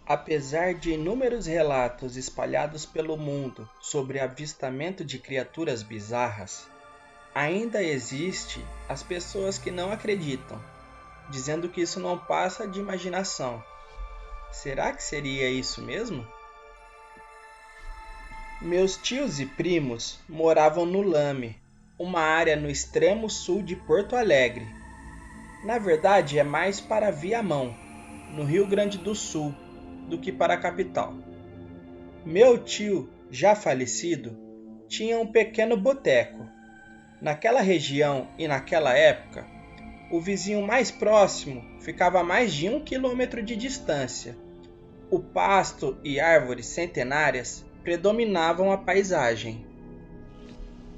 Apesar de inúmeros relatos espalhados pelo mundo sobre avistamento de criaturas bizarras, ainda existe as pessoas que não acreditam, dizendo que isso não passa de imaginação. Será que seria isso mesmo? Meus tios e primos moravam no Lame, uma área no extremo sul de Porto Alegre. Na verdade, é mais para Viamão, no Rio Grande do Sul, do que para a capital. Meu tio, já falecido, tinha um pequeno boteco. Naquela região e naquela época, o vizinho mais próximo ficava a mais de 1 quilômetro de distância. O pasto e árvores centenárias predominavam a paisagem.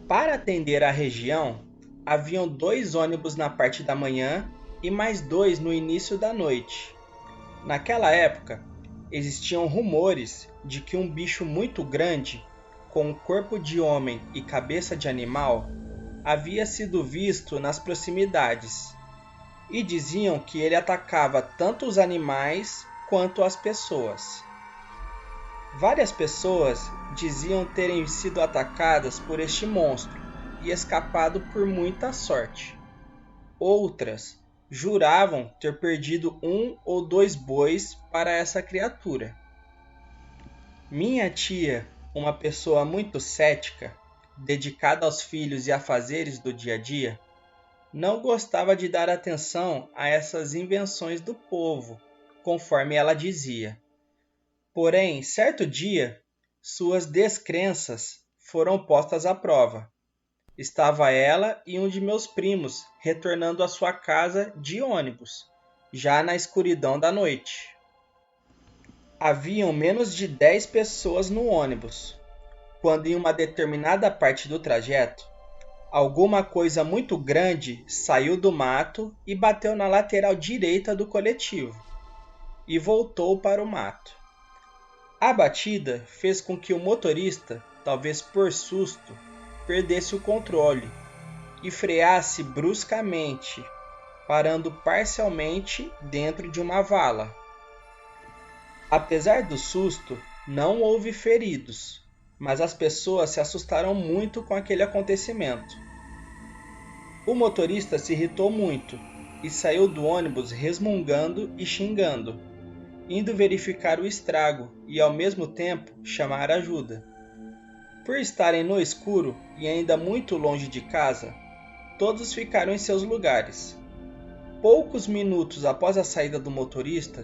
Para atender a região, haviam 2 ônibus na parte da manhã e mais 2 no início da noite. Naquela época, existiam rumores de que um bicho muito grande, com corpo de homem e cabeça de animal, havia sido visto nas proximidades, e diziam que ele atacava tanto os animais quanto as pessoas. Várias pessoas diziam terem sido atacadas por este monstro e escapado por muita sorte. Outras juravam ter perdido 1 ou 2 bois para essa criatura. Minha tia, uma pessoa muito cética, dedicada aos filhos e afazeres do dia a dia, não gostava de dar atenção a essas invenções do povo, conforme ela dizia. Porém, certo dia, suas descrenças foram postas à prova. Estava ela e um de meus primos retornando à sua casa de ônibus, já na escuridão da noite. Haviam menos de 10 pessoas no ônibus, quando em uma determinada parte do trajeto, alguma coisa muito grande saiu do mato e bateu na lateral direita do coletivo, e voltou para o mato. A batida fez com que o motorista, talvez por susto, perdesse o controle e freasse bruscamente, parando parcialmente dentro de uma vala. Apesar do susto, não houve feridos, mas as pessoas se assustaram muito com aquele acontecimento. O motorista se irritou muito e saiu do ônibus resmungando e xingando, indo verificar o estrago e ao mesmo tempo chamar ajuda. Por estarem no escuro e ainda muito longe de casa, todos ficaram em seus lugares. Poucos minutos após a saída do motorista,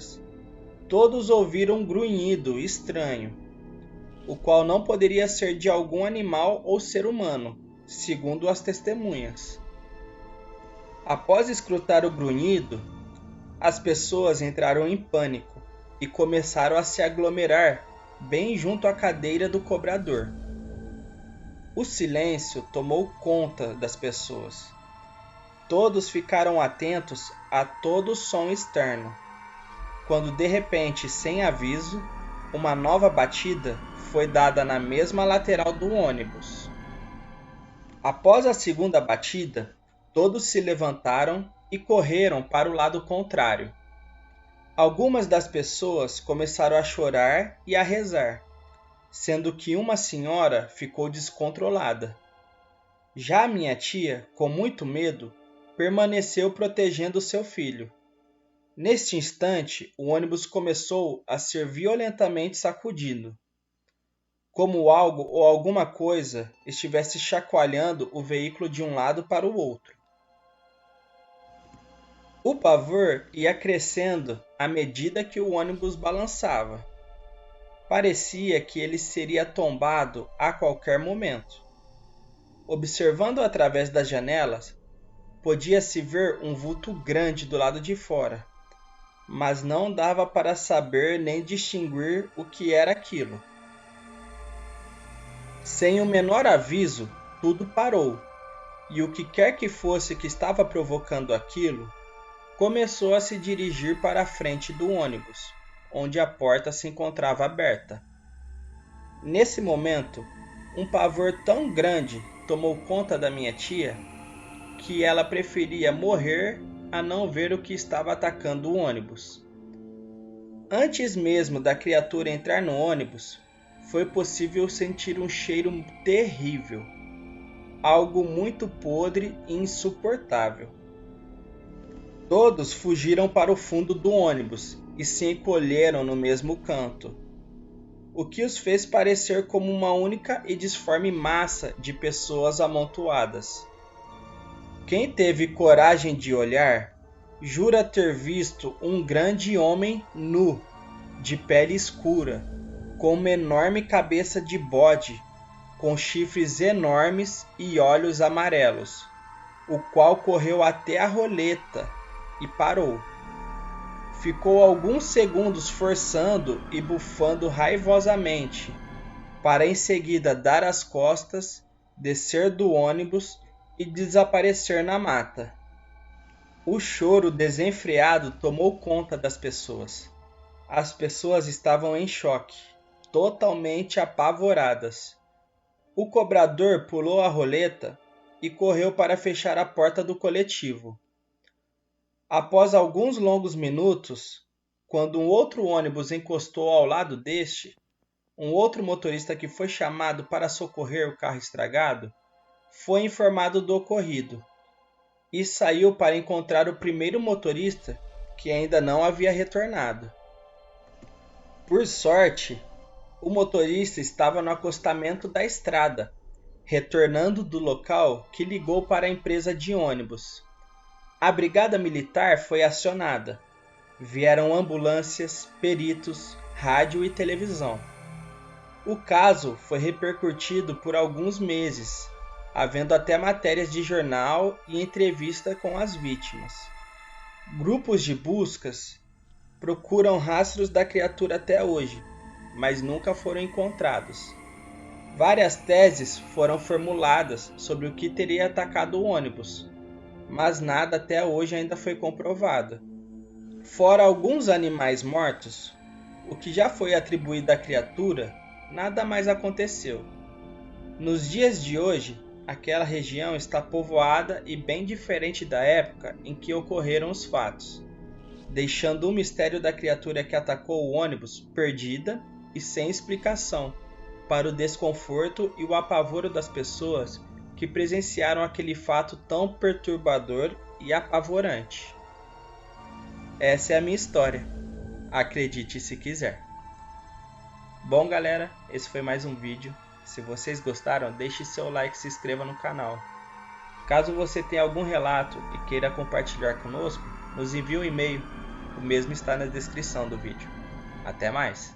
todos ouviram um grunhido estranho, o qual não poderia ser de algum animal ou ser humano, segundo as testemunhas. Após escutar o grunhido, as pessoas entraram em pânico e começaram a se aglomerar bem junto à cadeira do cobrador. O silêncio tomou conta das pessoas. Todos ficaram atentos a todo som externo, quando de repente, sem aviso, uma nova batida foi dada na mesma lateral do ônibus. Após a segunda batida, todos se levantaram e correram para o lado contrário. Algumas das pessoas começaram a chorar e a rezar, sendo que uma senhora ficou descontrolada. Já minha tia, com muito medo, permaneceu protegendo seu filho. Neste instante, o ônibus começou a ser violentamente sacudido, como algo ou alguma coisa estivesse chacoalhando o veículo de um lado para o outro. O pavor ia crescendo à medida que o ônibus balançava. Parecia que ele seria tombado a qualquer momento. Observando através das janelas, podia-se ver um vulto grande do lado de fora, mas não dava para saber nem distinguir o que era aquilo. Sem o menor aviso, tudo parou, e o que quer que fosse que estava provocando aquilo, começou a se dirigir para a frente do ônibus, onde a porta se encontrava aberta. Nesse momento, um pavor tão grande tomou conta da minha tia que ela preferia morrer a não ver o que estava atacando o ônibus. Antes mesmo da criatura entrar no ônibus, foi possível sentir um cheiro terrível, algo muito podre e insuportável. Todos fugiram para o fundo do ônibus e se encolheram no mesmo canto, o que os fez parecer como uma única e disforme massa de pessoas amontoadas. Quem teve coragem de olhar, jura ter visto um grande homem nu, de pele escura, com uma enorme cabeça de bode, com chifres enormes e olhos amarelos, o qual correu até a roleta e parou. Ficou alguns segundos forçando e bufando raivosamente, para em seguida dar as costas, descer do ônibus e desaparecer na mata. O choro desenfreado tomou conta das pessoas. As pessoas estavam em choque, totalmente apavoradas. O cobrador pulou a roleta e correu para fechar a porta do coletivo. Após alguns longos minutos, quando um outro ônibus encostou ao lado deste, um outro motorista que foi chamado para socorrer o carro estragado foi informado do ocorrido e saiu para encontrar o primeiro motorista que ainda não havia retornado. Por sorte, o motorista estava no acostamento da estrada, retornando do local que ligou para a empresa de ônibus. A brigada militar foi acionada. Vieram ambulâncias, peritos, rádio e televisão. O caso foi repercutido por alguns meses, havendo até matérias de jornal e entrevista com as vítimas. Grupos de buscas procuram rastros da criatura até hoje, mas nunca foram encontrados. Várias teses foram formuladas sobre o que teria atacado o ônibus, mas nada até hoje ainda foi comprovado. Fora alguns animais mortos, o que já foi atribuído à criatura, nada mais aconteceu. Nos dias de hoje, aquela região está povoada e bem diferente da época em que ocorreram os fatos, deixando o mistério da criatura que atacou o ônibus perdida e sem explicação, para o desconforto e o apavoro das pessoas que presenciaram aquele fato tão perturbador e apavorante. Essa é a minha história. Acredite se quiser. Bom, galera, esse foi mais um vídeo. Se vocês gostaram, deixe seu like e se inscreva no canal. Caso você tenha algum relato e queira compartilhar conosco, nos envie um e-mail. O mesmo está na descrição do vídeo. Até mais!